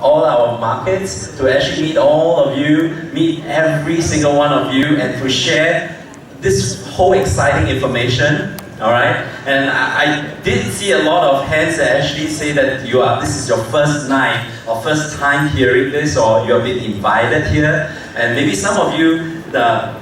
all our markets to actually meet all of you, meet every single one of you, and to share this whole exciting information. All right, and I did see a lot of hands that actually say that this is your first night or first time hearing this, or you have been invited here, and maybe some of you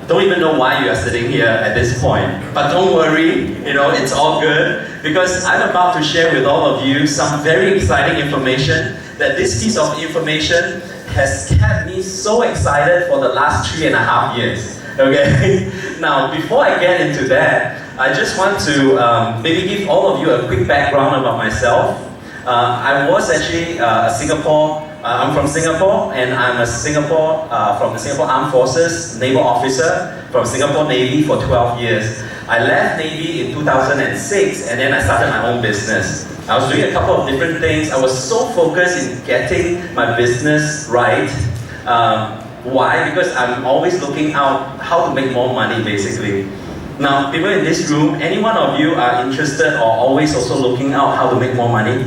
don't even know why you are sitting here at this point. But don't worry, it's all good, because I'm about to share with all of you some very exciting information. That this piece of information has kept me so excited for the last 3.5 years. Okay, now before I get into that, I just want to maybe give all of you a quick background about myself. I was actually I'm from Singapore, and I'm from the Singapore Armed Forces, naval officer from Singapore Navy for 12 years. I left Navy in 2006, and then I started my own business. I was doing a couple of different things. I was so focused in getting my business right. Why? Because I'm always looking out how to make more money, basically. Now, people in this room, any one of you are interested or always also looking out how to make more money?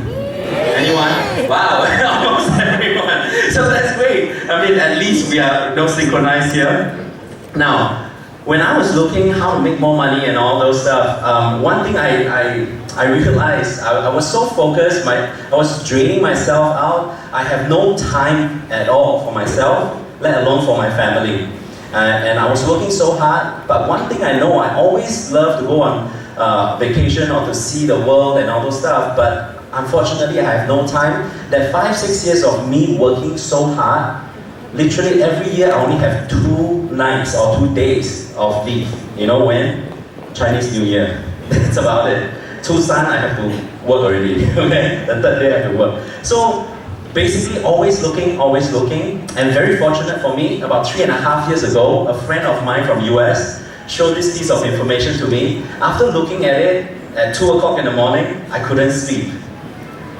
Anyone? Wow, almost everyone. So that's great. I mean, at least we are synchronized here. Now, when I was looking how to make more money and all those stuff, one thing I realized, I was so focused, I was draining myself out. I have no time at all for myself, let alone for my family. And I was working so hard, but one thing I know, I always love to go on vacation or to see the world and all those stuff, but unfortunately I have no time. That 5-6 years of me working so hard, literally every year I only have 2 nights or 2 days of leave. You know when? Chinese New Year. That's about it. Tucson, I have to work already. Okay? The 3rd day I have to work. So basically always looking, and very fortunate for me, about 3.5 years ago, a friend of mine from US showed this piece of information to me. After looking at it at 2 o'clock in the morning, I couldn't sleep.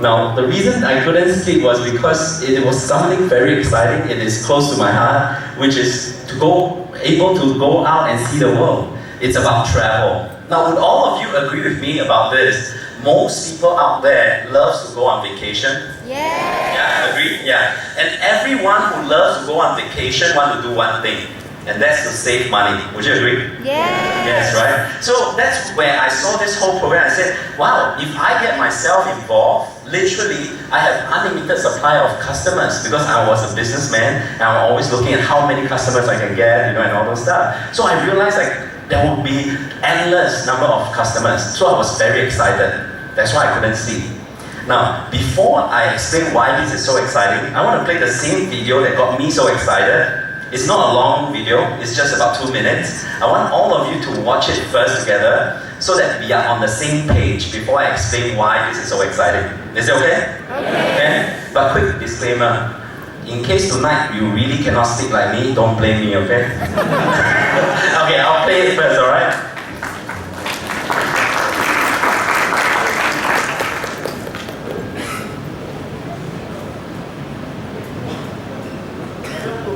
Now, the reason I couldn't sleep was because it was something very exciting. It is close to my heart, which is able to go out and see the world. It's about travel. Now, would all of you agree with me about this? Most people out there loves to go on vacation. Yeah, agree? Yeah. And everyone who loves to go on vacation wants to do one thing, and that's to save money. Would you agree? Yes, right? So that's where I saw this whole program. I said, wow, if I get myself involved, literally, I have unlimited supply of customers, because I was a businessman and I'm always looking at how many customers I can get, and all those stuff. So I realized there would be endless number of customers. So I was very excited. That's why I couldn't sleep. Now, before I explain why this is so exciting, I want to play the same video that got me so excited. It's not a long video, it's just about 2 minutes. I want all of you to watch it first together, so that we are on the same page before I explain why this is so exciting. Is it okay? Okay. But quick disclaimer, in case tonight you really cannot sleep like me, don't blame me, okay? Okay, I'll play it first, alright?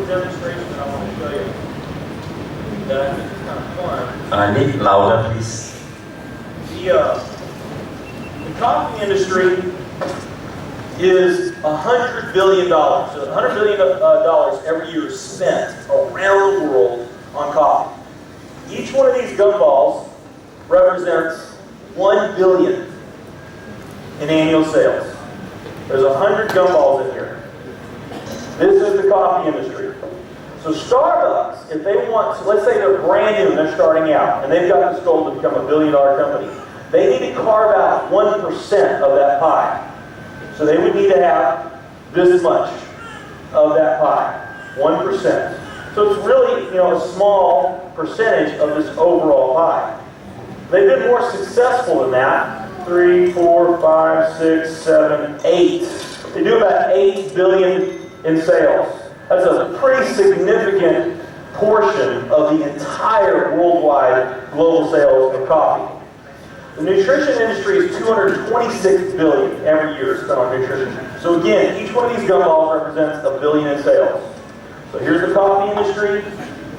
Demonstration that I want to show you. That I think is kind of fun. I need louder, please. The coffee industry is $100 billion. So $100 billion every year is spent around the world on coffee. Each one of these gumballs represents $1 billion in annual sales. There's 100 gumballs in here. This is the coffee industry. So Starbucks, if they want, so let's say they're brand new and they're starting out, and they've got this goal to become $1 billion company, they need to carve out 1% of that pie. So they would need to have this much of that pie, 1%. So it's really, a small percentage of this overall pie. They've been more successful than that. 3, 4, 5, 6, 7, 8. They do about $8 billion in sales. That's a pretty significant portion of the entire worldwide global sales of coffee. The nutrition industry is $226 billion every year spent on nutrition. So again, each one of these gumballs represents $1 billion in sales. So here's the coffee industry,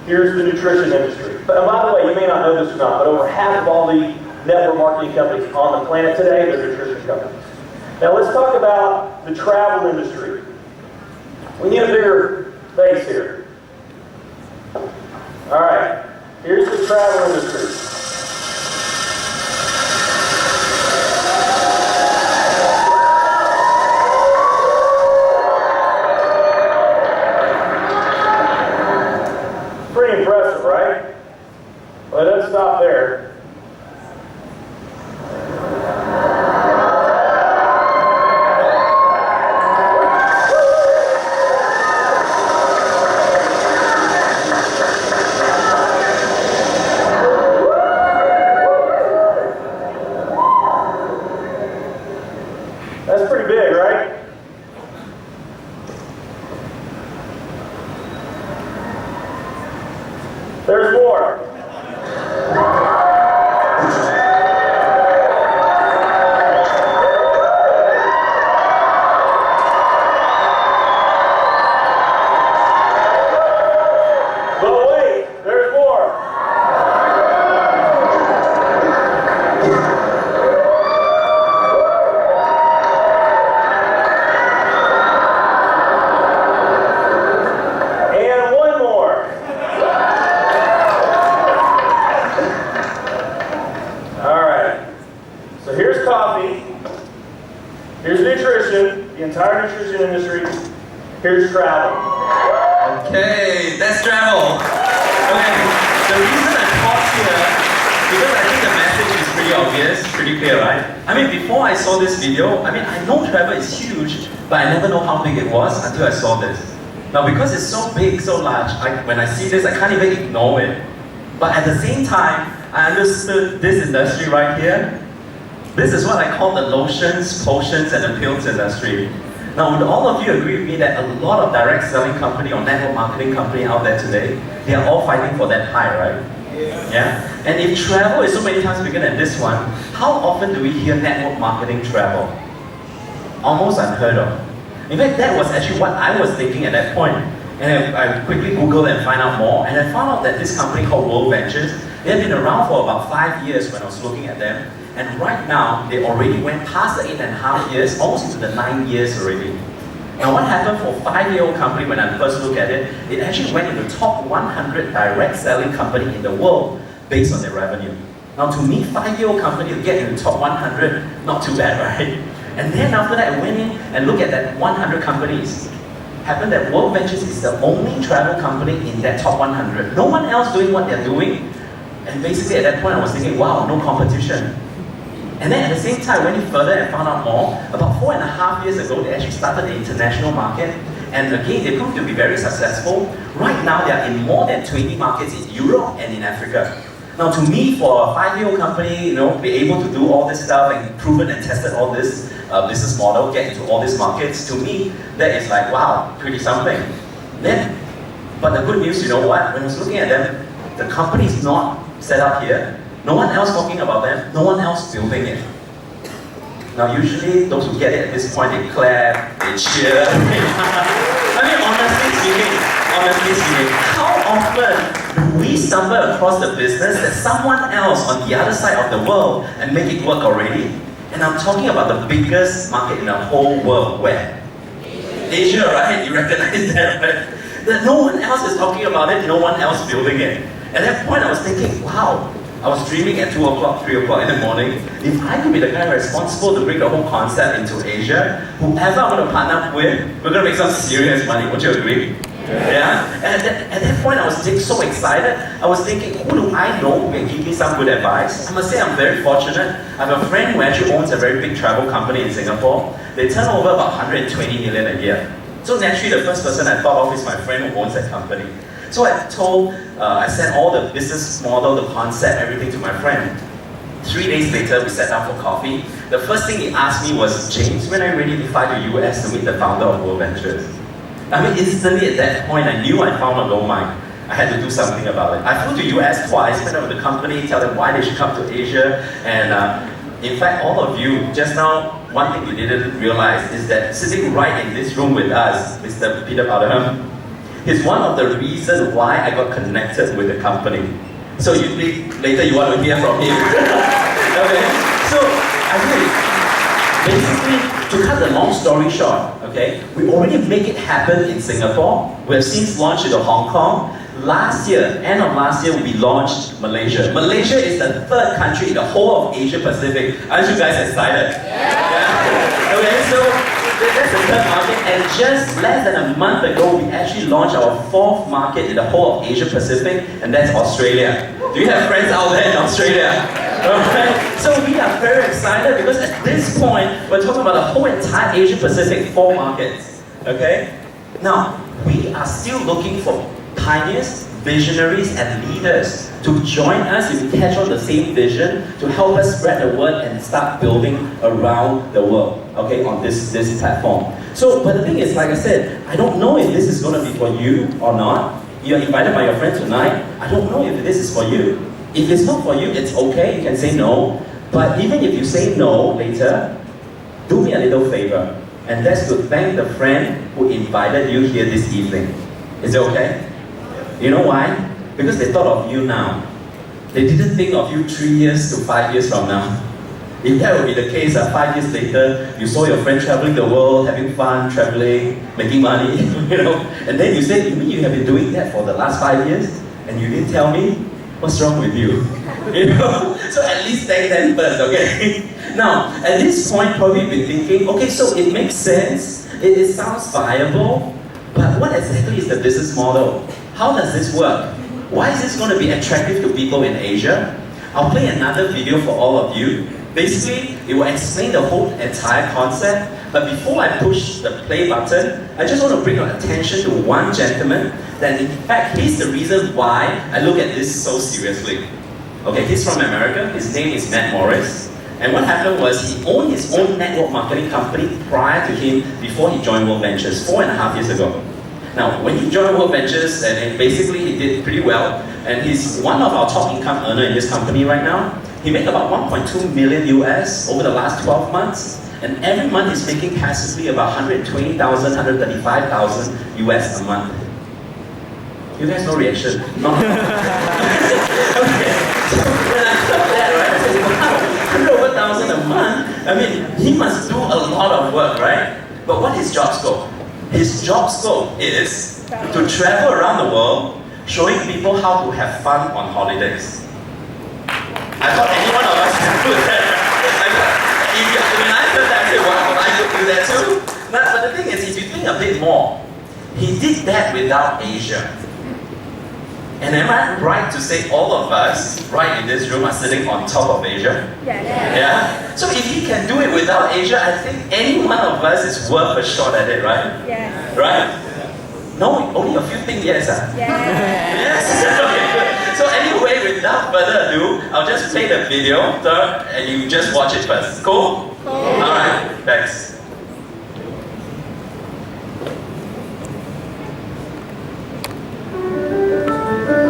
here's the nutrition industry. And by the way, you may not know this or not, but over half of all the network marketing companies on the planet today are nutrition companies. Now let's talk about the travel industry. We need a bigger base here. All right, here's the travel industry. Pretty impressive, right? Well, it doesn't stop there. That's pretty big, right? There's more. But wait, there's more. And one more. All right. So here's coffee. Here's nutrition, the entire nutrition industry. Here's travel. Okay, that's travel. Okay, the reason I paused here, because I think the message is pretty obvious, pretty clear, right? I mean, before I saw this video, I know travel is huge, but I never know how big it was until I saw this. Now, because it's so big, so large, when I see this, I can't even ignore it. But at the same time, I understood this industry right here. This is what I call the lotions, potions, and the pills industry. Now, would all of you agree with me that a lot of direct selling company or network marketing company out there today, they are all fighting for that high, right? Yeah? And if travel is so many times bigger than this one, how often do we hear network marketing travel? Almost unheard of. In fact, that was actually what I was thinking at that point. And I quickly Googled and find out more, and I found out that this company called World Ventures, they have been around for about 5 years when I was looking at them. And right now, they already went past the 8.5 years, almost into the 9 years already. Now what happened for a 5-year-old company when I first looked at it, it actually went into the top 100 direct selling company in the world based on their revenue. Now to me, 5-year-old company to get into the top 100, not too bad, right? And then after that, I went in and looked at that 100 companies. Happened that World Ventures is the only travel company in that top 100. No one else doing what they're doing. And basically at that point I was thinking, wow, no competition. And then at the same time, I went in further and found out more. About 4.5 years ago, they actually started the international market. And again, they proved to be very successful. Right now, they are in more than 20 markets in Europe and in Africa. Now to me, for a 5-year-old company, be able to do all this stuff and proven and tested all this business model, get into all these markets, to me, that is like, wow, pretty something. But the good news, you know what? When I was looking at them, the company is not set up here. No one else talking about them, no one else building it. Now usually, those who get it at this point, they clap, they cheer. honestly speaking, how often do we stumble across the business that someone else on the other side of the world and make it work already? And I'm talking about the biggest market in the whole world. Where? Asia, right? You recognize that, right? That no one else is talking about it, no one else building it. At that point, I was thinking, wow, I was dreaming at 2 o'clock, 3 o'clock in the morning. If I could be the guy responsible to bring the whole concept into Asia, whoever I'm going to partner with, we're going to make some serious money. Would you agree? Yeah? And at that point, I was so excited. I was thinking, who do I know who can give me some good advice? I must say I'm very fortunate. I have a friend who actually owns a very big travel company in Singapore. They turn over about 120 million a year. So naturally, the first person I thought of is my friend who owns that company. So I sent all the business model, the concept, everything to my friend. 3 days later, we sat down for coffee. The first thing he asked me was, James, when are you ready to fly to US to meet the founder of World Ventures? I mean, instantly at that point, I knew I found a gold mine. I had to do something about it. I flew to US twice, met up with the company, tell them why they should come to Asia. And in fact, all of you, just now, one thing you didn't realize is that sitting right in this room with us, Mr. Peter Powderham, is one of the reasons why I got connected with the company. So later you want to hear from him. Okay, so I basically, to cut the long story short, okay, we already make it happen in Singapore. We have since launched it to Hong Kong. Last year, end of last year, we launched Malaysia. Malaysia is the third country in the whole of Asia Pacific. Aren't you guys excited? Yeah. Okay, so that's the third market, and just less than a month ago, we actually launched our fourth market in the whole of Asia Pacific, and that's Australia. Do you have friends out there in Australia? Okay. So we are very excited because at this point, we're talking about the whole entire Asia Pacific, 4 markets. Okay? Now, we are still looking for pioneers, visionaries, and leaders to join us if we catch on the same vision to help us spread the word and start building around the world, okay, on this platform. So, but the thing is, like I said, I don't know if this is going to be for you or not. You're invited by your friend tonight. I don't know if this is for you. If it's not for you, it's okay, you can say no. But even if you say no later, do me a little favor. And that's to thank the friend who invited you here this evening. Is it okay? You know why? Because they thought of you now. They didn't think of you 3 years to 5 years from now. If that would be the case, 5 years later, you saw your friend traveling the world, having fun, traveling, making money, you know, and then you said, you mean you have been doing that for the last 5 years? And you didn't tell me? What's wrong with you? You know? So at least thank them first, okay? Now, at this point, probably you've been thinking, okay, so it makes sense, it sounds viable, but what exactly is the business model? How does this work? Why is this going to be attractive to people in Asia? I'll play another video for all of you. Basically, it will explain the whole entire concept, but before I push the play button, I just want to bring your attention to one gentleman that in fact, he's the reason why I look at this so seriously. Okay, he's from America, his name is Matt Morris, and what happened was he owned his own network marketing company prior to him, before he joined World Ventures, 4.5 years ago. Now, when he joined World Ventures, and basically he did pretty well, and he's one of our top income earner in this company right now. He made about 1.2 million US over the last 12 months, and every month he's making passively about 120,000, 135,000 US a month. You guys no reaction? No. Okay. So when I saw that, right, I said, wow, 100,000 a month. I mean, he must do a lot of work, right? But what is job scope? His job scope is to travel around the world, showing people how to have fun on holidays. I thought any one of us can do that. When I heard that, I said, wow, I could do that too. But the thing is, if you think a bit more, he did that without Asia. And am I right to say all of us, right in this room, are sitting on top of Asia? Yes. Yeah? So if he can do it without Asia, I think any one of us is worth a shot at it, right? Yes. Right? No, only a few think yes, huh? Yes. Yes? Okay, good. So anyway, without further ado, I'll just play the video, and you just watch it first. Cool? Cool. Alright, thanks.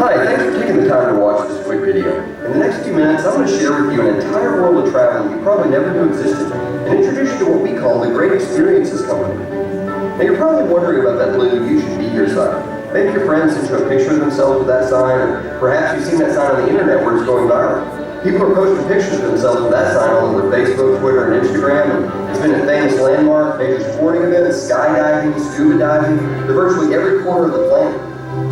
Hi, thanks for taking the time to watch this quick video. In the next few minutes, I'm going to share with you an entire world of travel you probably never knew existed, and introduce you to what we call the Great Experiences Company. Now you're probably wondering about that blue "You Should Be Here" sign. Maybe your friends sent you a picture of themselves with that sign, or perhaps you've seen that sign on the internet where it's going viral. People are posting pictures of themselves with that sign all over Facebook, Twitter, and Instagram, and it's been a famous landmark, major sporting events, skydiving, scuba diving, to virtually every corner of the planet.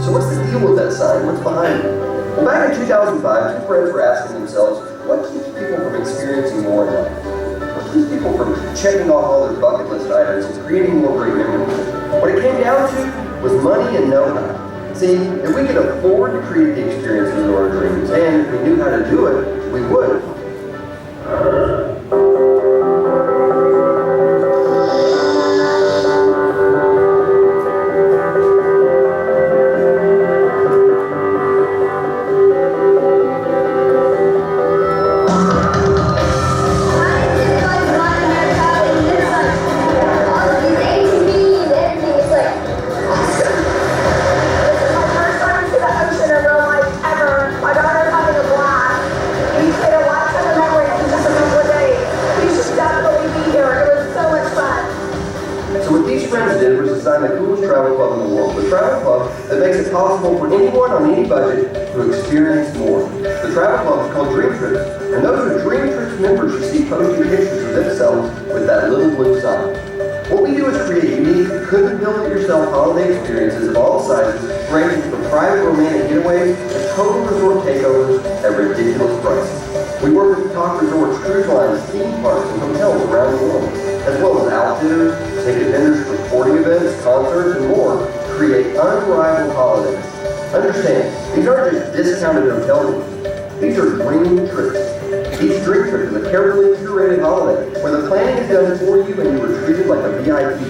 So what's the deal with that sign? What's behind it? Well, back in 2005, two friends were asking themselves, what keeps people from experiencing more in life? What keeps people from checking off all their bucket list items and creating more great memories? What it came down to was money and know-how. See, if we could afford to create the experiences of our dreams, and if we knew how to do it, we would. My daughter's having a blast. We create a lifetime of memories. coolest travel club in the world. The travel club that makes it possible for anyone on any budget to experience more. The travel club is called Dream Trips, and those are Dream Trips members you see posting pictures of themselves with that little blue sign. What we do is create unique, couldn't-build-it-yourself holiday experiences of all sizes, ranging from private romantic getaways to total resort takeovers at ridiculous prices. We work with top resorts, cruise lines, theme parks, and hotels around the world, as well as outfitters, ticket vendors for sporting events, concerts, and more, to create unrivaled holidays. Understand, these aren't just discounted hotel rooms. These are dream trips. Each Dream Trip is a carefully curated holiday where the planning is done for you and you are treated like a VIP.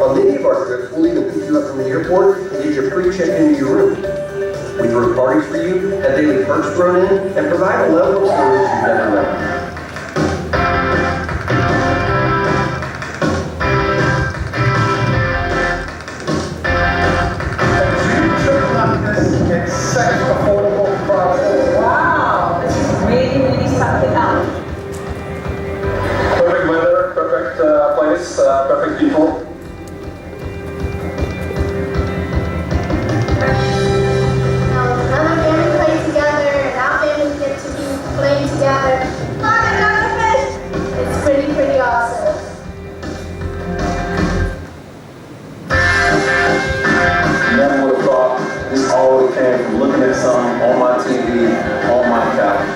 On many of our trips, we'll even pick you up from the airport and get you pre-checked into your room. We throw parties for you, have daily perks thrown in, and provide a level of service you've never known. Perfect weather, perfect place, perfect people. Another family play together, and our families get to be playing together. Mom, another fish! It's pretty awesome. Never would have thought this all would have came from looking at something on my TV, on my couch.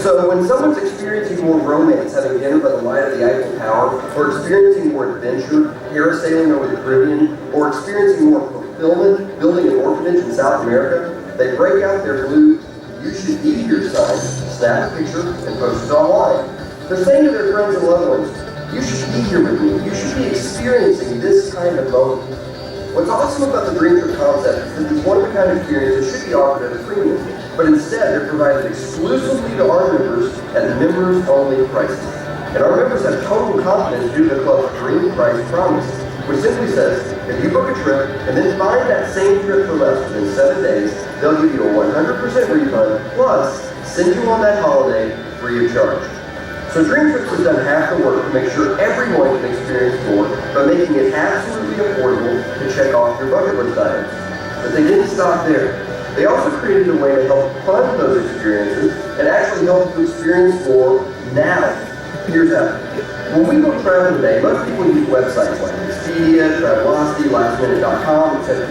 So when someone's experiencing more romance having dinner by the light of the Eiffel Tower, or experiencing more adventure, parasailing over the Caribbean, or experiencing more fulfillment, building an orphanage in South America, they break out their blue "You should be here" sign, snap a picture, and post it online. They're saying to their friends and loved ones, "You should be here with me. You should be experiencing this kind of moment." What's awesome about the Dream Trip concept is that these one-of-a-kind experiences should be offered at a premium, but instead they're provided exclusively to our members at members-only prices. And our members have total confidence due to the club's Dream Price Promise, which simply says, if you book a trip and then find that same trip for less within 7 days, they'll give you a 100% refund, plus send you on that holiday free of charge. So Dream Trips has done half the work to make sure everyone can experience more by making it absolutely affordable to check off your bucket list items. But they didn't stop there. They also created a way to help fund those experiences and actually help you experience more now. Here's how. When we book travel today, most people use websites like Expedia, Travelocity, LastMinute.com, etc.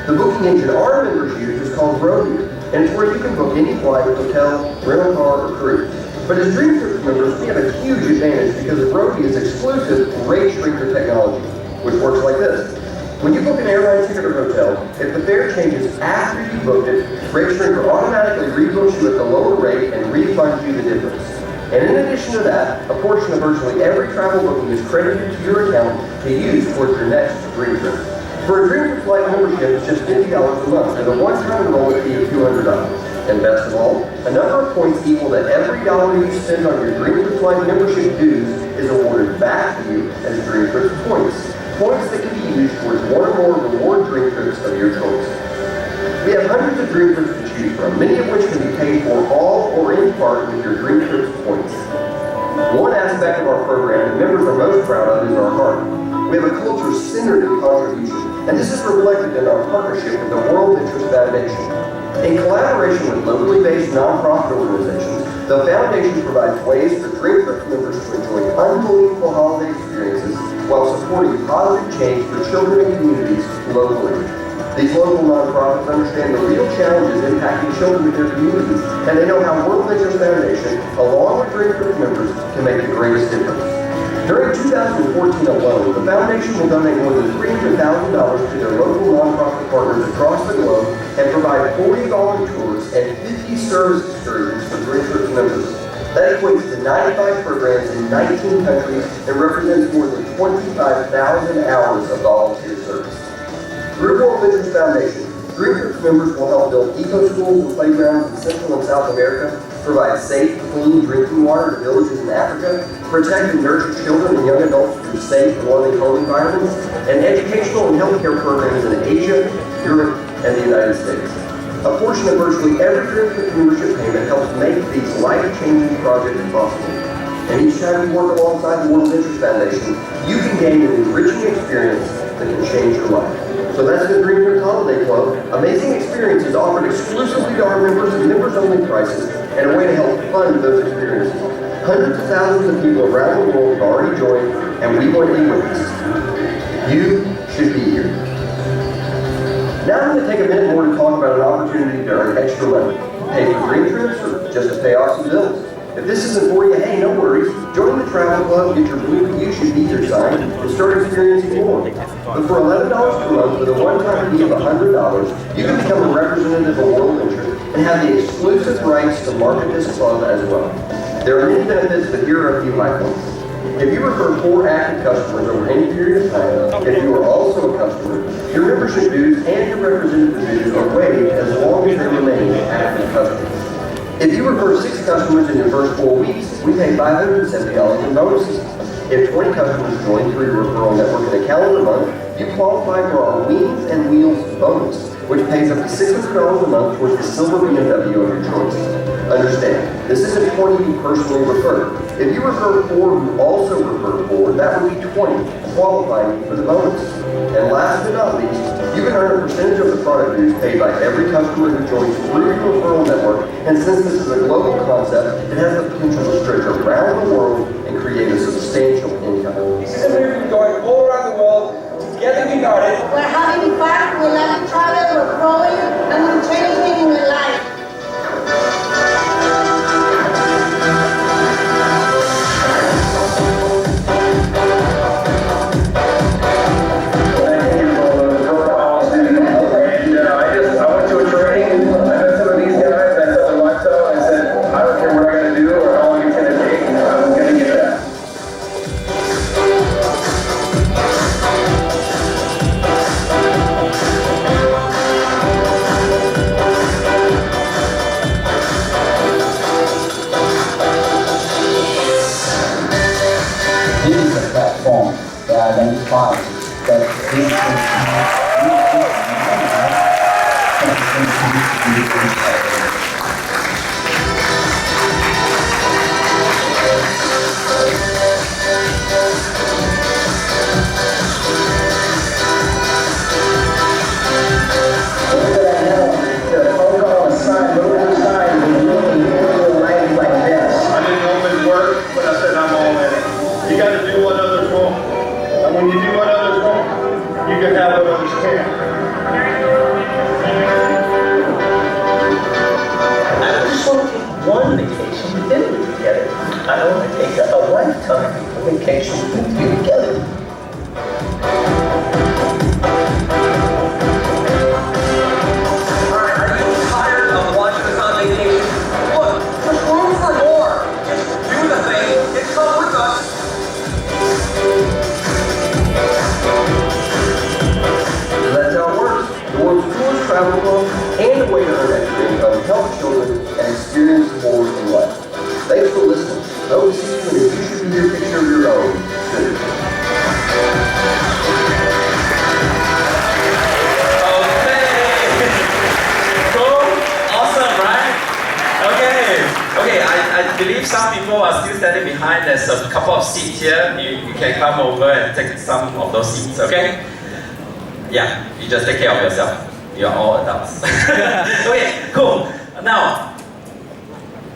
The booking engine our members use is called Roadie, and it's where you can book any flight, hotel, rental car, or cruise. But as Dream Trips members, we have a huge advantage because Roadie is exclusive rate shrinker technology, which works like this. When you book an airline ticket or hotel, if the fare changes after you booked it, Rate Shrinker automatically rebooks you at the lower rate and refunds you the difference. And in addition to that, a portion of virtually every travel booking is credited to your account to use towards your next Dream Trip. For a Dream Trip flight membership, it's just $50 a month and a one-time enrollment fee of $200. And best of all, a number of points equal to every dollar you spend on your Dream Trip flight membership dues is awarded back to you as Dream Trip points. Points that can be used towards one or more reward Dream Trips of your choice. We have hundreds of Dream Trips to choose from, many of which can be paid for all or in part with your Dream Trips points. One aspect of our program that members are most proud of is our heart. We have a culture centered in contribution, and this is reflected in our partnership with the World Interest Foundation. In collaboration with locally based nonprofit organizations, the foundation provides ways for Dream Trips members to enjoy unbelievable holiday experiences while supporting positive change for children and communities locally. These local nonprofits understand the real challenges impacting children in their communities, and they know how World Interest Foundation, along with Dream Trips members, can make the greatest difference. During 2014 alone, the foundation will donate more than $300,000 to their local nonprofit partners across the globe and provide 40 volunteer tours and 50 service excursions for Dream Trips members. That equates to 95 programs in 19 countries and represents more than 25,000 hours of volunteer service. Through World Ventures Foundation, Green Troops members will help build eco-schools and playgrounds in Central and South America, provide safe, clean drinking water to villages in Africa, protect and nurture children and young adults through safe and loving home environments, and educational and healthcare programs in Asia, Europe, and the United States. A portion of virtually every Green Troop membership payment helps make these life-changing projects possible. And each time you work alongside the World Ventures Foundation, you can gain an enriching experience that can change your life. So that's the Green Troops Holiday Club. Amazing experiences offered exclusively to our members at members-only prices, and a way to help fund those experiences. Hundreds of thousands of people around the world have already joined, and we want you with us. You should be here. Now I'm going to take a minute more to talk about an opportunity to earn extra money. Pay for Green Troops or just to pay off some bills. If this isn't for you, hey, no worries. Join the travel club, get your blue You Should Be Here sign, and start experiencing more. But for $11 per month with a one-time fee of $100, you can become a representative of World Ventures and have the exclusive rights to market this club as well. There are many benefits, but here are a few high points. If you refer 4 active customers over any period of time, if you are also a customer, your membership dues and your representative dues are waived as long as they remain active customers. If you refer 6 customers in your first 4 weeks, we pay $570 in bonuses. If 20 customers join through your referral network in a calendar month, you qualify for our Wings and Wheels bonus, which pays up to $600 a month towards the silver BMW of your choice. Understand, this isn't 20 you personally refer. If you refer 4 who also refer 4, that would be 20, qualifying you for the bonus. And last but not least, you can earn a percentage of the product dues paid by every customer who joins through your referral network, and since this is a global concept, it has the potential to stretch around the world and create a substantial income. This is a movement going all around the world. Together we got it. We're having fun, we love each other, we're growing, and we're changing in life. There's a couple of seats here. You can come over and take some of those seats, okay? Yeah, you just take care of yourself. You're all adults. Okay, cool. Now,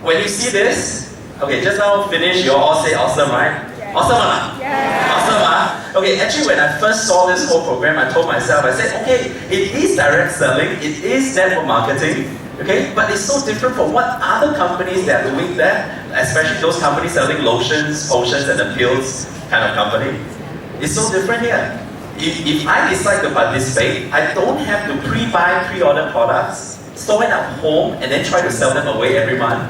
when you see this, okay, just now finish, you all say awesome, right? Yeah. Awesome, huh? Yeah. Awesome, huh? Okay, actually when I first saw this whole program, I told myself, I said, okay, it is direct selling, it is network marketing, okay, but it's so different from what other companies that are doing that, especially those companies selling lotions, potions, and the pills kind of company. It's so different here. If I decide to participate, I don't have to pre-buy, pre-order products, store it at home, and then try to sell them away every month.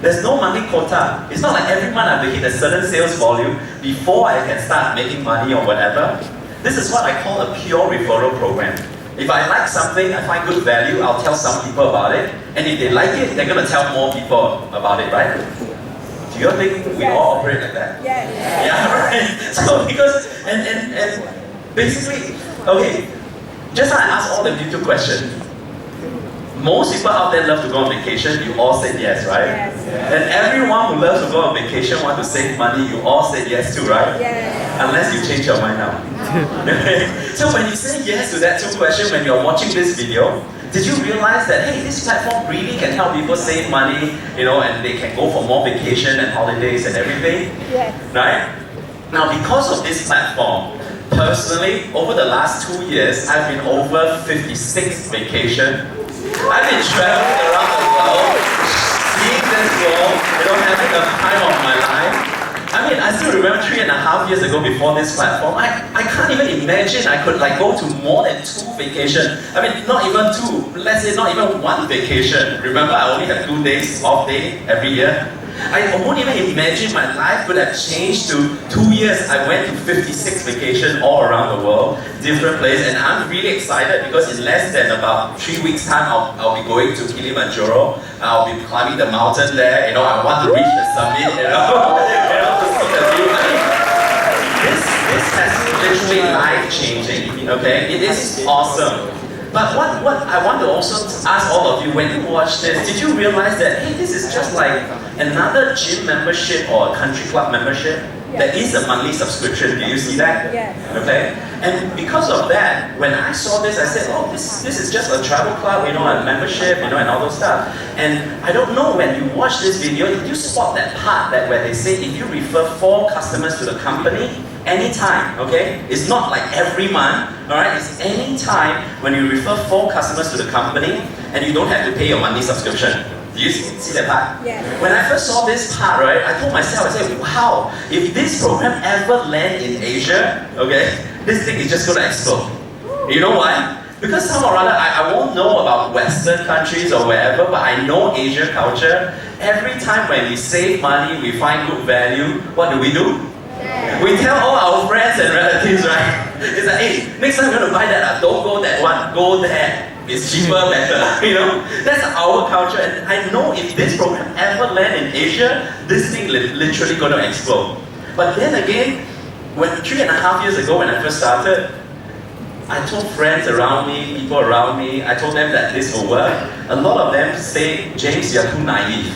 There's no monthly quota. It's not like every month I have to hit a certain sales volume before I can start making money or whatever. This is what I call a pure referral program. If I like something, I find good value, I'll tell some people about it. And if they like it, they're going to tell more people about it, right? Do you think we all operate like that? Yes. Yeah, right? So because, and basically, okay, just like I asked all of you two questions. Most people out there love to go on vacation, you all said yes, right? Yes. And everyone who loves to go on vacation, want to save money, you all said yes too, right? Yes. Unless you change your mind now. So when you say yes to that two questions when you're watching this video, did you realize that, hey, this platform really can help people save money, and they can go for more vacation and holidays and everything? Yes. Right? Now, because of this platform, personally, over the last 2 years, I've been over 56 vacations. I've been traveling around the world, seeing this world, having the time of my life. I mean, I still remember 3.5 years ago before this platform, I can't even imagine I could go to more than 2 vacations. I mean, not even 2, let's say not even 1 vacation. Remember, I only have 2 days off day every year. I won't even imagine my life could have changed to 2 years. I went to 56 vacations all around the world, different places, and I'm really excited because in less than about 3 weeks' time, I'll be going to Kilimanjaro. I'll be climbing the mountain there. I want to reach the summit. To see the view. I mean, this has literally life-changing. Okay, it is awesome. But what I want to also ask all of you, when you watch this, did you realize that, hey, this is just like another gym membership or a country club membership? Yes. There is a monthly subscription. Do you see that? Yes. Okay? And because of that, when I saw this, I said, oh, this is just a travel club, a membership, and all those stuff. And I don't know, when you watch this video, did you spot that part that where they say if you refer 4 customers to the company, anytime, okay? It's not like every month, alright? It's any time when you refer 4 customers to the company and you don't have to pay your monthly subscription. Do you see that part? Yes. When I first saw this part, right, I told myself, I said, wow, if this program ever land in Asia, okay, this thing is just going to explode. You know why? Because somehow or other, I won't know about Western countries or wherever, but I know Asian culture. Every time when we save money, we find good value, what do? We tell all our friends and relatives, right? It's like, hey, next time you're going to buy that, don't go that one, go there. It's cheaper, better, That's our culture, and I know if this program ever land in Asia, this thing literally going to explode. But then again, when 3.5 years ago when I first started, I told friends around me, people around me, I told them that this will work. A lot of them say, James, you're too naive.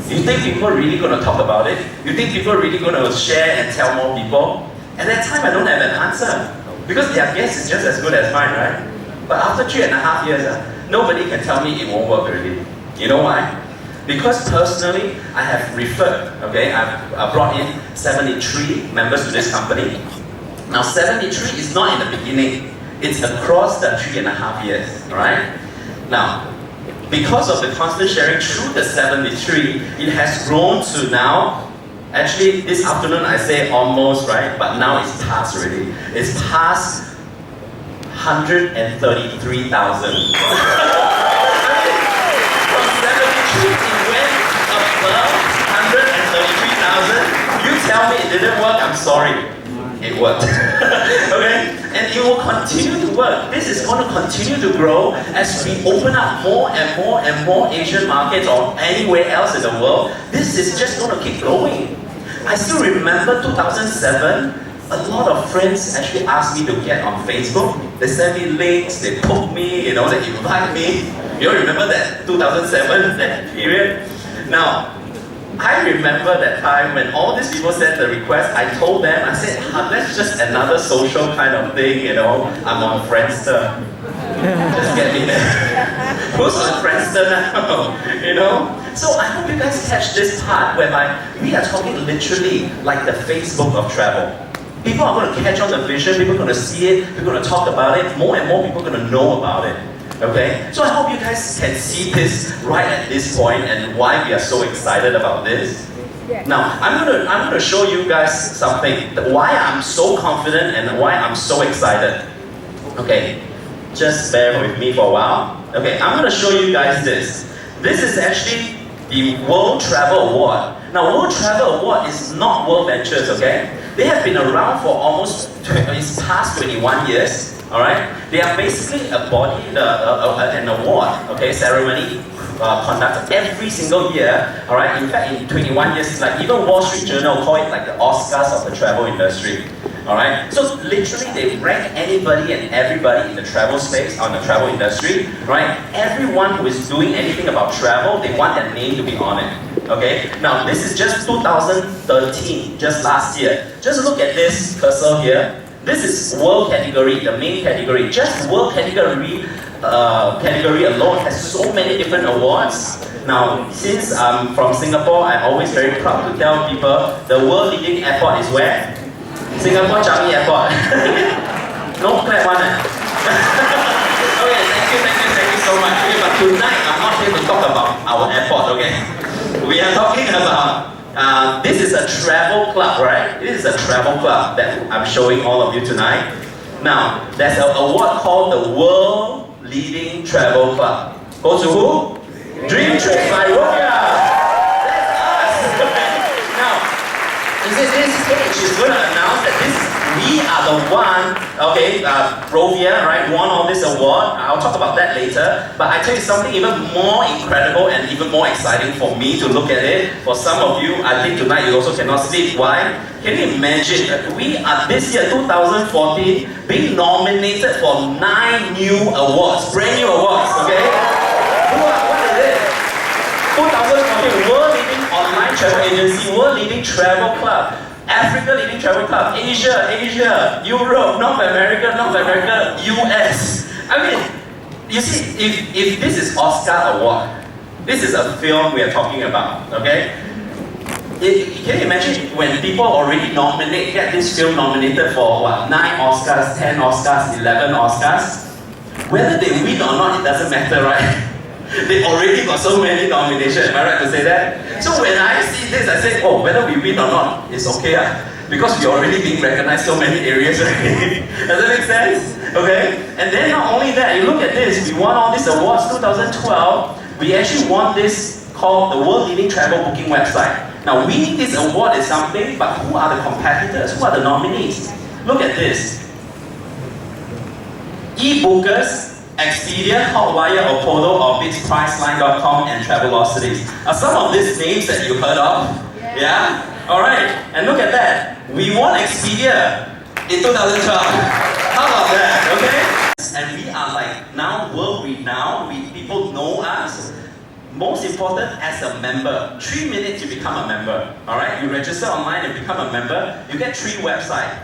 You think people are really going to talk about it? You think people are really going to share and tell more people? At that time, I don't have an answer. Because their guess is just as good as mine, right? But after 3.5 years, nobody can tell me it won't work already. You know why? Because personally, I have referred, okay? I've brought in 73 members to this company. Now, 73 is not in the beginning. It's across the 3.5 years, alright? Now, because of the constant sharing through the 73, it has grown to now, actually this afternoon I say almost, right? But now it's past already. It's past 133,000. From 73, it went above 133,000. You tell me it didn't work, I'm sorry. It worked. Okay? And it will continue to work. This is going to continue to grow as we open up more and more and more Asian markets or anywhere else in the world. This is just going to keep growing. I still remember 2007, a lot of friends actually asked me to get on Facebook. They send me links, they poke me, they invite me. You all remember that 2007, that period? Now, I remember that time when all these people sent the request, I told them, I said, that's just another social kind of thing, I'm on Friendster. Just get me there. Who's on Friendster now? So I hope you guys catch this part whereby we are talking literally like the Facebook of travel. People are going to catch on the vision, people are going to see it, we're going to talk about it, more and more people are going to know about it. Okay? So I hope you guys can see this right at this point and why we are so excited about this. Yes. Now, I'm gonna show you guys something, why I'm so confident and why I'm so excited. Okay, just bear with me for a while. Okay, I'm gonna show you guys this. This is actually, the World Travel Award. Now, World Travel Award is not World Ventures, okay? They have been around for almost it's past 21 years, all right? They are basically a body, an award, okay, ceremony conducted every single year, all right? In fact, in 21 years, it's like even Wall Street Journal call it like the Oscars of the travel industry. Alright, so literally they rank anybody and everybody in the travel space, on the travel industry, right? Everyone who is doing anything about travel, they want their name to be on it. Okay? Now this is just 2013, just last year. Just look at this cursor here. This is world category, the main category. Just world category alone has so many different awards. Now, since I'm from Singapore, I'm always very proud to tell people the world leading airport is where? Singapore Changi Airport. No clap one. Okay, thank you so much. Okay, but tonight I'm not here to talk about our airport, okay? We are talking about, this is a travel club, right? This is a travel club that I'm showing all of you tonight. Now, there's an award called the World Leading Travel Club. Goes to who? Dream Trips by Roya. This stage is going to announce that we are the one, okay, Rovia, right, won all this award. I'll talk about that later. But I tell you something even more incredible and even more exciting for me to look at it. For some of you, I think tonight you also cannot sleep. Why? Can you imagine that we are this year, 2014, being nominated for 9 new awards, brand new awards, okay? What is it? 2014, World Leading Online Travel Agency, World Leading Travel Club, Africa Leading Travel Club, Asia, Europe, North America, US. I mean, you see, if this is Oscar award, this is a film we are talking about, okay? Can you imagine when people already get this film nominated for what, 9 Oscars, 10 Oscars, 11 Oscars? Whether they win or not, it doesn't matter, right? They already got so many nominations, am I right to say that? So when I see this, I say, oh, whether we win or not, it's okay, because we're already being recognized in so many areas already. Does that make sense? Okay? And then not only that, you look at this, we won all these awards 2012, we actually won this called the World Leading Travel Booking Website. Now winning this award is something, but who are the competitors? Who are the nominees? Look at this. eBookers, Expedia, Hotwire, Apollo, Orbitz, Priceline.com, and Travelocity. Are some of these names that you heard of? Yeah? Alright, and look at that. We won Expedia in 2012. How about that, okay? And we are like now world renowned, people know us. Most important, as a member, 3 minutes you become a member. Alright, you register online and become a member, you get 3 websites.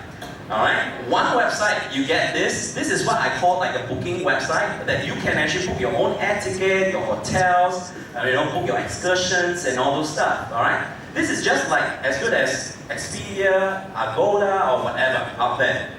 Alright, one website, you get this. This is what I call like a booking website that you can actually book your own air ticket, your hotels, book your excursions and all those stuff. Alright, this is just like as good as Expedia, Agoda, or whatever out there.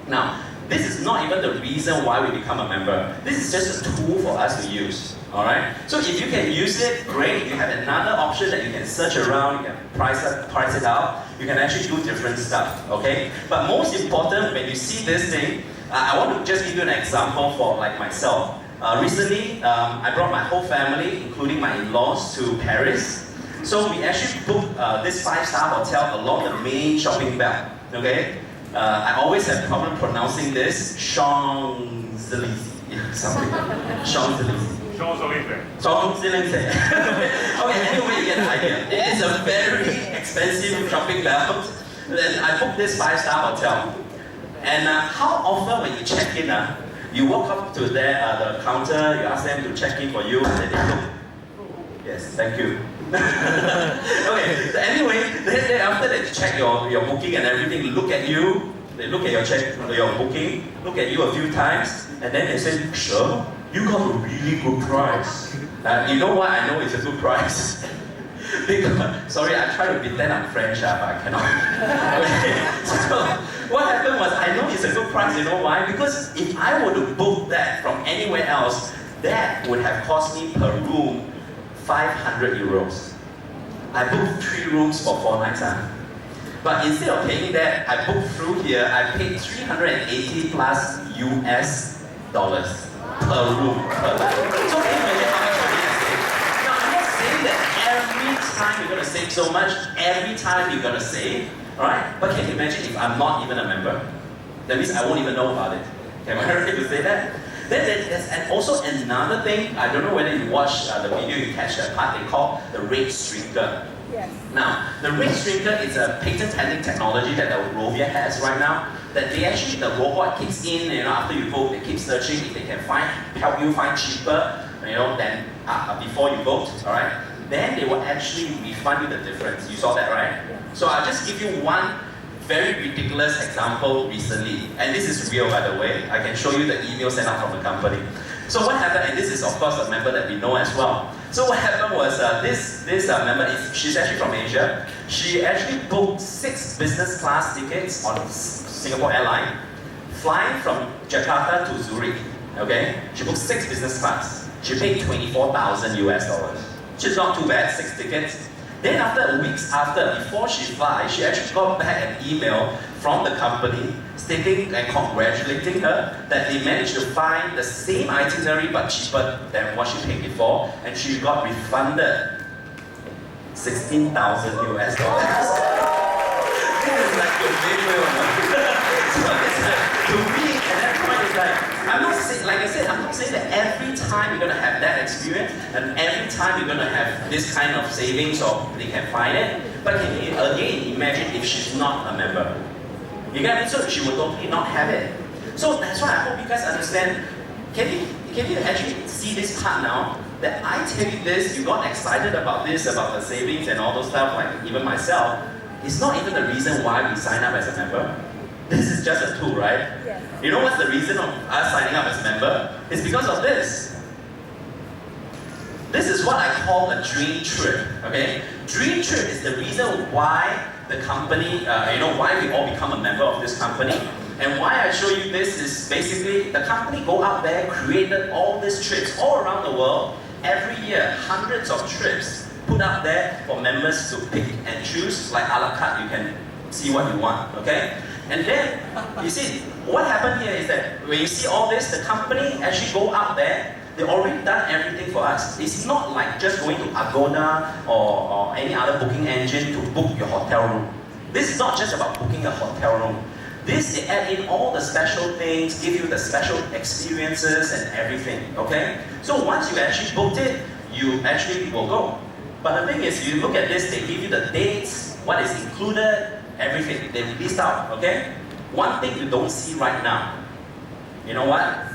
Now, this is not even the reason why we become a member. This is just a tool for us to use. Alright? So if you can use it, great. You have another option that you can search around, you can price it out. You can actually do different stuff. Okay? But most important, when you see this thing, I want to just give you an example for like myself. Recently, I brought my whole family, including my in-laws, to Paris. So we actually booked this 5-star hotel along the main shopping belt. Okay? I always have problem pronouncing this. Champs-Élysées. Something. Champs-Élysées. Champs-Élysées. Okay, anyway, you get the idea. It is a very expensive shopping belt. Then I booked this 5-star hotel. And how often when you check in, you walk up to the counter, you ask them to check in for you, and then they look. Yes, thank you. Okay, so anyway, then after they check your booking and everything, look at you, they look at your booking, look at you a few times, and then they say, sure, you got a really good price. You know why I know it's a good price? Because, sorry, I try to pretend I'm French, but I cannot. Okay. So, what happened was, I know it's a good price, you know why? Because if I were to book that from anywhere else, that would have cost me per room 500 euros. I booked 3 rooms for 4 nights. But instead of paying that, I booked through here, I paid 380 plus US dollars per room per night. So can you imagine how much money I saved? Now I'm not saying that time you're gonna save so much, every time you're gonna save, alright? But can you imagine if I'm not even a member? That means I won't even know about it. Am I right to say that? Then there's also another thing, I don't know whether you watch the video, you catch that part, they call the rate streaker. Yes. Now, the rate streaker is a patent pending technology that the Rovia has right now. That they actually, the robot kicks in, after you vote, they keep searching if they can help you find cheaper, than before you vote, alright? Then they will actually refund you the difference. You saw that, right? Yeah. So I'll just give you one very ridiculous example recently. And this is real, by the way. I can show you the email sent out from the company. So what happened, and this is of course a member that we know as well. So what happened was this member, she's actually from Asia. She actually booked 6 business class tickets on Singapore Airlines, flying from Jakarta to Zurich. Okay, she booked 6 business class. She paid $24,000 US. Which is not too bad, 6 tickets. Then weeks after, before she flies, she actually got back an email from the company stating and congratulating her that they managed to find the same itinerary but cheaper than what she paid before, and she got refunded $16,000 US. This is like your video. So it's like, to me, at that point, it's like, I'm not saying, like I said, I'm not saying that every time you're gonna have that experience and every time you're gonna have this kind of savings or they can find it. But can you again imagine if she's not a member? You get it? So she will totally not have it. So that's why I hope you guys understand. Can you actually see this part now? That I tell you this, you got excited about this, about the savings and all those stuff, like even myself. It's not even the reason why we sign up as a member. This is just a tool, right? Yes. You know what's the reason of us signing up as a member? It's because of this. This is what I call a dream trip, okay? Dream trip is the reason why the company, why we all become a member of this company. And why I show you this is basically the company go out there, created all these trips all around the world. Every year, hundreds of trips put out there for members to pick and choose, like a la carte, you can see what you want, okay? And then, you see, what happened here is that when you see all this, the company actually go out there, they've already done everything for us. It's not like just going to Agoda or any other booking engine to book your hotel room. This is not just about booking a hotel room. This, they add in all the special things, give you the special experiences and everything, okay? So once you actually booked it, you actually will go. But the thing is, you look at this, they give you the dates, what is included, everything. They list out, okay? One thing you don't see right now, you know what?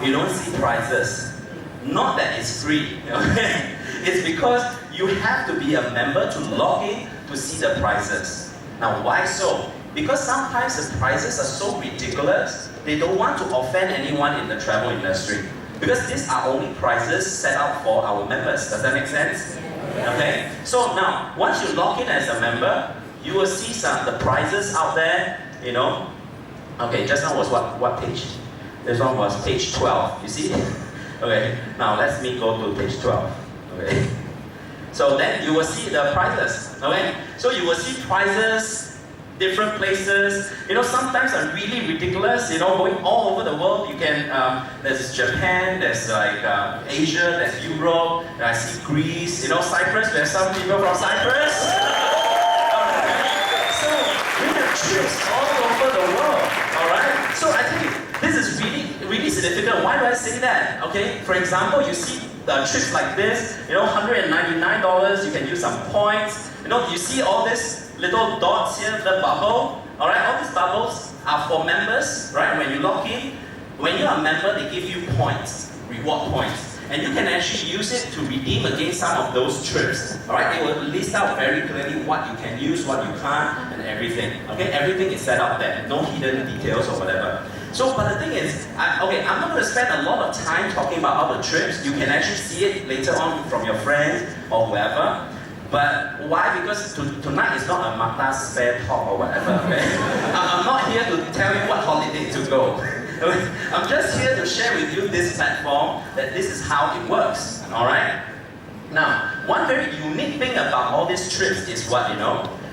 You don't see prices. Not that it's free, okay? It's because you have to be a member to log in to see the prices. Now, why so? Because sometimes the prices are so ridiculous, they don't want to offend anyone in the travel industry. Because these are only prices set out for our members. Does that make sense? Okay? So now, once you log in as a member, you will see the prices out there, Okay, just now was what page? This one was page 12, you see? Okay, now let me go to page 12. Okay. So then you will see the prices. Okay? So you will see prices, different places, sometimes are really ridiculous, going all over the world. You can, there's Japan, there's like Asia, there's Europe, I see Greece, Cyprus, there's some people from Cyprus. So we have trips all over the world, alright? So I think this is really, really significant. Why do I say that? Okay, for example, you see trips like this, $199, you can use some points. You see all these little dots here, the bubble. Alright, all these bubbles are for members, right? When you log in, when you're a member, they give you points, reward points. And you can actually use it to redeem against some of those trips. Alright, they will list out very clearly what you can use, what you can't, and everything. Okay, everything is set out there, no hidden details or whatever. So, but the thing is, I'm not going to spend a lot of time talking about all the trips. You can actually see it later on from your friends or whoever. But why? Because tonight is not a Mata spare talk or whatever. Okay? I'm not here to tell you what holiday to go. I'm just here to share with you this platform that this is how it works. Alright? Now, one very unique thing about all these trips is what,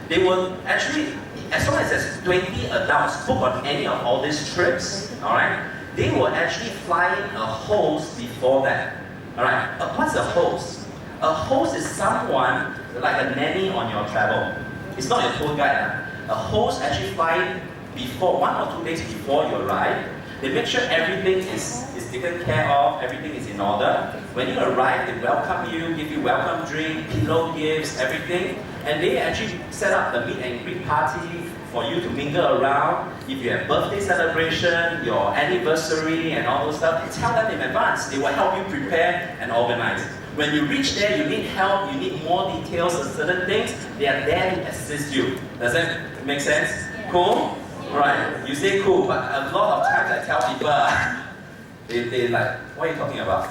they will actually, as long as there's 20 adults book on any of all these trips, alright, they will actually fly in a host before that. Alright, what's a host? A host is someone like a nanny on your travel. It's not your tour guide. A host actually fly before, 1 or 2 days before you arrive. They make sure everything is taken care of, everything is in order. When you arrive, they welcome you, give you welcome drink, pillow gifts, everything. And they actually set up the meet and greet party for you to mingle around. If you have birthday celebration, your anniversary and all those stuff, tell them in advance. They will help you prepare and organize. When you reach there, you need help, you need more details on certain things, they are there to assist you. Does that make sense? Cool? Right. You say cool, but a lot of times I tell people, they like, what are you talking about?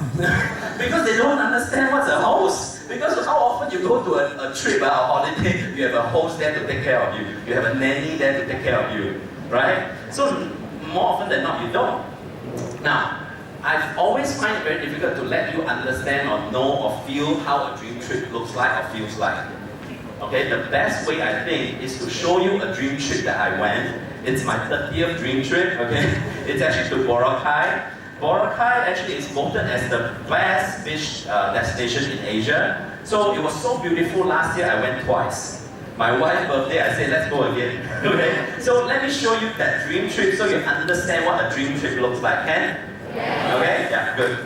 Because they don't understand what's a host. Because how often you go to a trip, a holiday, you have a host there to take care of you. You have a nanny there to take care of you. Right? So more often than not, you don't. Now, I've always find it very difficult to let you understand or know or feel how a dream trip looks like or feels like. Okay, the best way I think is to show you a dream trip that I went. It's my 30th dream trip, okay? It's actually to Boracay. Boracay actually is voted as the best beach destination in Asia. So it was so beautiful. Last year I went twice. My wife's birthday, I said, let's go again. Okay? So let me show you that dream trip so you understand what a dream trip looks like. Can? Yeah. Okay? Yeah, good.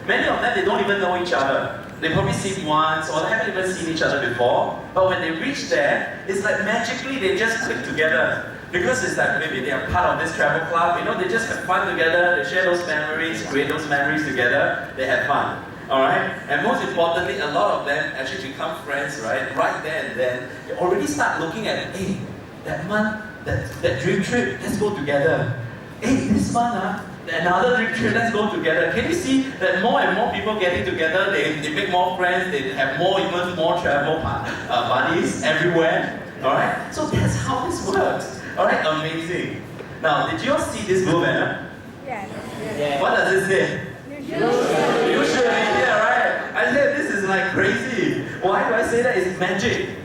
Many of them, they don't even know each other. They probably seen once or they haven't even seen each other before. But when they reach there, it's like magically they just click together. Because it's like maybe they are part of this travel club, you know, they just have fun together, they share those memories, create those memories together, they have fun. Alright? And most importantly, a lot of them actually become friends, right? Right there and then, they already start looking at, hey, that month, that dream trip, let's go together. Hey, this month, another dream trip, let's go together. Can you see that more and more people getting together, they make more friends, they have even more travel buddies everywhere. Alright? So that's how this works. Alright, amazing. Now, did you all see this blue banner? Yes. What does it say? You should be here, right? I said this is like crazy. Why do I say that? It's magic.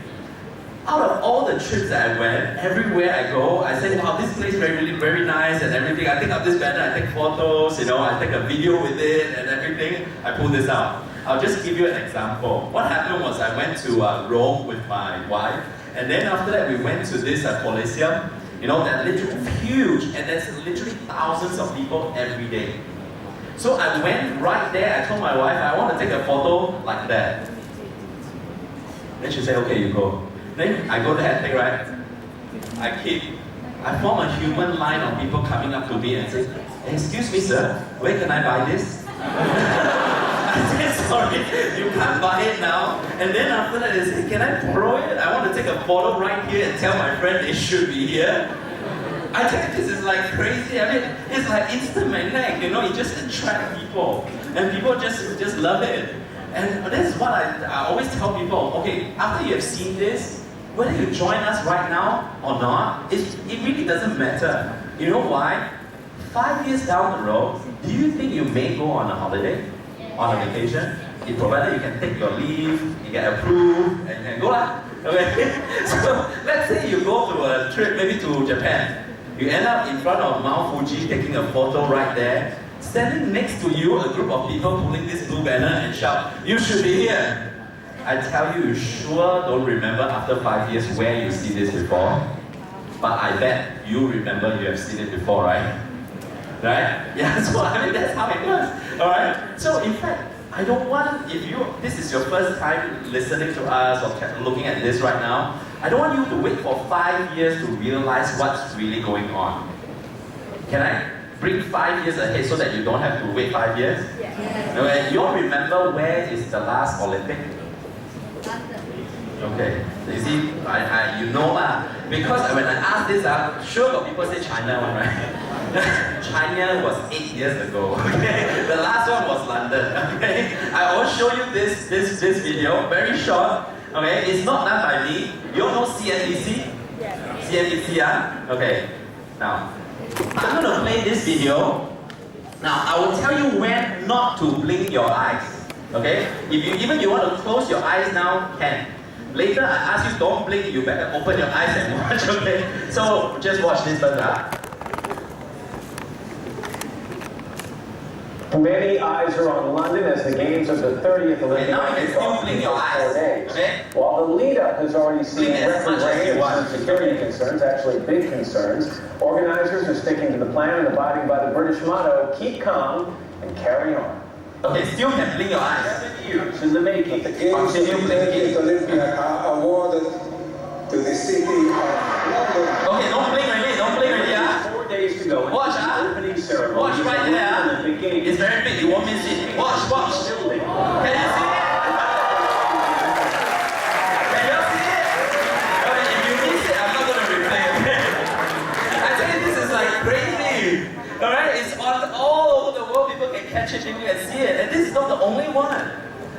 Out of all the trips that I went, everywhere I go, I say, wow, this place is really very nice and everything. I take up this banner, I take photos, you know, I take a video with it and everything. I pull this out. I'll just give you an example. What happened was I went to Rome with my wife, and then after that we went to this Colosseum. You know, they're literally huge, and there's literally thousands of people every day. So I went right there, I told my wife, I want to take a photo like that. Then she said, okay, you go. Then I go there and take, right? I form a human line of people coming up to me and say, excuse me sir, where can I buy this? I said, sorry, you can't buy it now. And then after that they say, can I borrow it? I want to take a photo right here and tell my friend they should be here. I think this is like crazy. I mean, it's like instant magnet, you know, it just attracts people. And people just love it. And that's what I always tell people, okay, after you have seen this, whether you join us right now or not, it really doesn't matter. You know why? 5 years down the road, do you think you may go on a holiday? On a vacation? Provided you can take your leave, you get approved, and you can go lah. Okay? So let's say you go to a trip, maybe to Japan. You end up in front of Mount Fuji taking a photo right there. Standing next to you, a group of people pulling this blue banner and shout, you should be here. I tell you, you sure don't remember after 5 years where you see this before. But I bet you remember you have seen it before, right? Right? Yeah, so I mean, that's how it works. Alright? So in fact, I don't want, this is your first time listening to us or looking at this right now, I don't want you to wait for 5 years to realize what's really going on. Can I bring 5 years ahead so that you don't have to wait 5 years? Yes. Okay, you all remember where is the last Olympic? Okay, you see, you know lah. Because when I ask this, sure got people say China one, right? China was 8 years ago. Okay, the last one was London. Okay, I will show you this video, very short. Okay, it's not done by me. You all know CNBC? Yes. CNBC, Okay, now I'm going to play this video. Now I will tell you when not to blink your eyes. Okay, if you want to close your eyes now, can. Later I ask you don't blink, you better open your eyes and watch, okay? So just watch this first. Many eyes are on London as the games of the 30th Olympic Now you can still blink your eyes, 4 days. okay? While the lead-up has already seen Blink as record much as you want. range of security concerns, actually big concerns, organizers are sticking to the plan and abiding by the British motto, keep calm and carry on. Okay, still can blink your eyes. 7 years in the making. The Games of the 30th Olympiad are awarded to the city of London. Okay, don't blink already, 4 days to go. Watch, Opening ceremony. Watch right there, Olympic Games. It's very big, you won't miss it. Watch. Building. Can you see it? Can you see it? Okay, if you miss it, I'm not going to replay it. I tell you, this is like crazy. Alright, it's on all over the world, people can catch it, people can see it. And this is not the only one.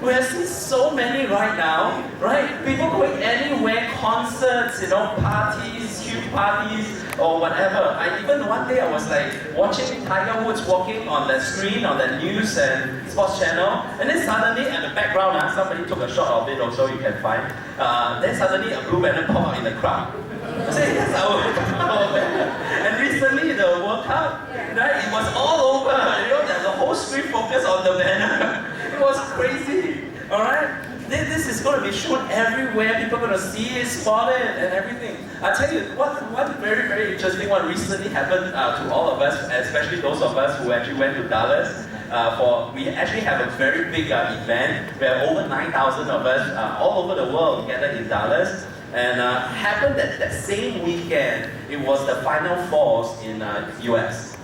We have seen so many right now, right? People going anywhere, concerts, you know, parties, huge parties, or whatever. Even one day I was like watching Tiger Woods walking on the screen on the news and sports channel, and then suddenly in the background, somebody took a shot of it also, you can find. Then suddenly a blue banner popped out in the crowd. I said, that's our banner. And recently the World Cup, right? It was all over. You know, there's a whole screen focused on the banner. It was crazy. Alright? This is going to be shown everywhere. People are going to see it, spot it, and everything. I'll tell you, one very, very interesting one recently happened to all of us, especially those of us who actually went to Dallas we actually have a very big event where over 9,000 of us all over the world together in Dallas. And happened that same weekend, it was the Final Fours in US,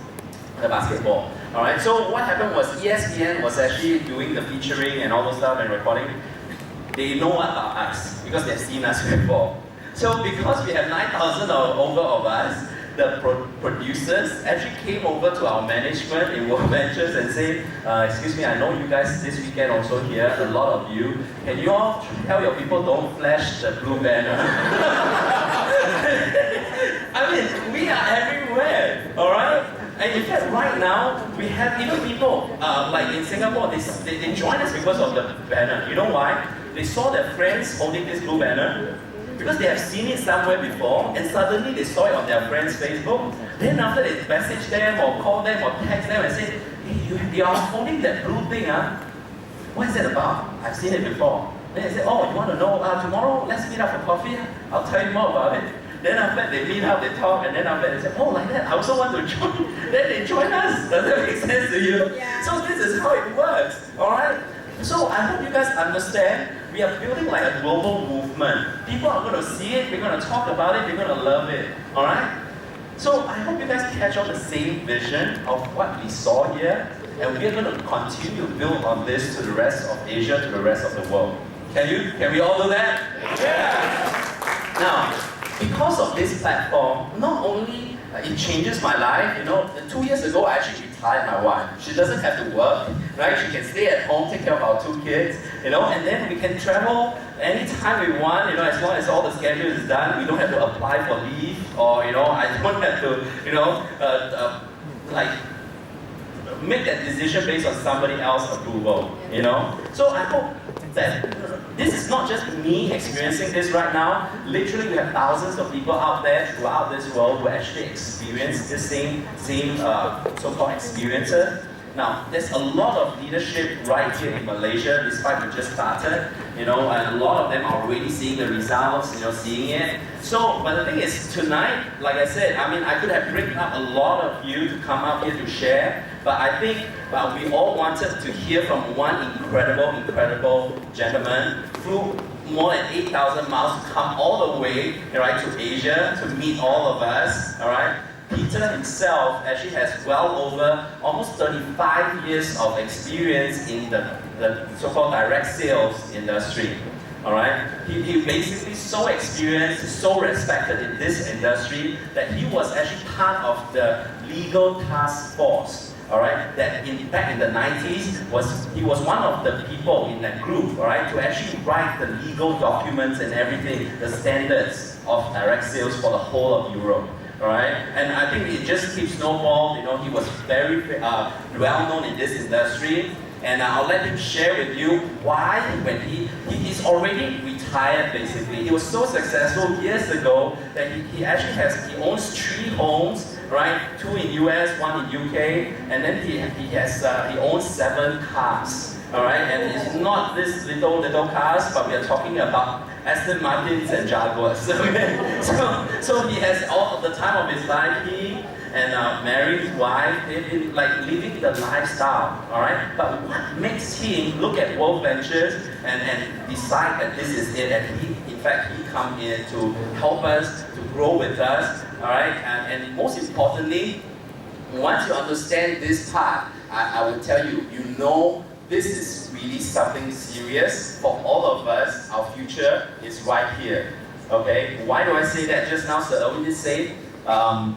the basketball. All right. So what happened was ESPN was actually doing the featuring and all those stuff and recording. They know about us because they've seen us before. So because we have 9,000 or over of us, the producers actually came over to our management in World Ventures and said, excuse me, I know you guys this weekend also here, a lot of you. Can you all tell your people don't flash the blue banner? I mean, we are everywhere, all right? And in fact, right now, we have even people, like in Singapore, they join us because of the banner. You know why? They saw their friends holding this blue banner, because they have seen it somewhere before, and suddenly they saw it on their friend's Facebook. Then after they message them or call them or text them and say, hey, you are holding that blue thing, huh? What is that about? I've seen it before. Then they say, oh, you want to know? Tomorrow, let's meet up for coffee. I'll tell you more about it. Then after that, they meet up, they talk, and then after that, they say, oh, like that, I also want to join. Then they join us. Does that make sense to you? Yeah. So this is how it works, all right? So I hope you guys understand, we are building like a global movement. People are going to see it, we're going to talk about it, they're going to love it, all right? So I hope you guys catch on the same vision of what we saw here, and we're going to continue to build on this to the rest of Asia, to the rest of the world. Can we all do that? Yeah! Now, because of this platform, not only it changes my life, 2 years ago I actually retired my wife. She doesn't have to work, right? She can stay at home, take care of our 2 kids, and then we can travel anytime we want, as long as all the schedule is done. We don't have to apply for leave, or I don't have to, make that decision based on somebody else's approval, So I hope that this is not just me experiencing this right now. Literally, we have thousands of people out there throughout this world who actually experience the same so-called experiences. Now, there's a lot of leadership right here in Malaysia, despite we just started, and a lot of them are already seeing the results, seeing it. So, but the thing is, tonight, like I said, I could have bring up a lot of you to come out here to share, but I think we all wanted to hear from one incredible gentleman who more than 8,000 miles to come all the way, right, to Asia to meet all of us, all right? Peter himself actually has well over almost 35 years of experience in the so-called direct sales industry. All right, he basically so experienced, so respected in this industry that he was actually part of the legal task force. All right, that back in the 90s he was one of the people in that group. All right, to actually write the legal documents and everything, the standards of direct sales for the whole of Europe. Alright, and I think it just keeps snowballed. He was very well known in this industry, and I'll let him share with you why when he's already retired basically. He was so successful years ago that he owns 3 homes, right? 2 in US, 1 in UK, and then he owns 7 cars. Alright, and it's not this little cars, but we are talking about Aston Martins and Jaguars. Okay? So he has all the time of his life, he and married his wife, they've been like living the lifestyle, alright? But what makes him look at World Ventures and decide that this is it, and in fact he come in to help us, to grow with us, alright? And most importantly, once you understand this part, I will tell you, this is really something serious for all of us. Our future is right here. Okay? Why do I say that? Just now, Sir Owen did say, about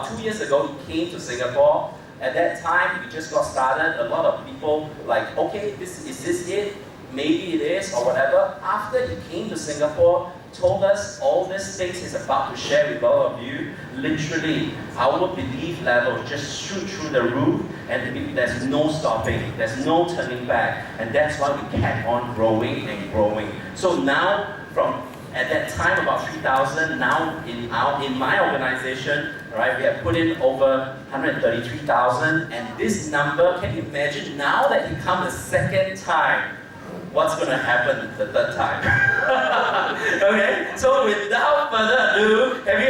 2 years ago, he came to Singapore. At that time, we just got started. A lot of people like, okay, is this it? Maybe it is, or whatever. After he came to Singapore, told us all these things he's about to share with all of you, literally, our belief level just shoot through the roof, and there's no stopping, there's no turning back, and that's why we kept on growing and growing. So now, at that time, about 3,000, now in my organization, right, we have put in over 133,000, and this number, can you imagine, now that he comes the second time, what's going to happen the third time? Okay, so without further ado, have you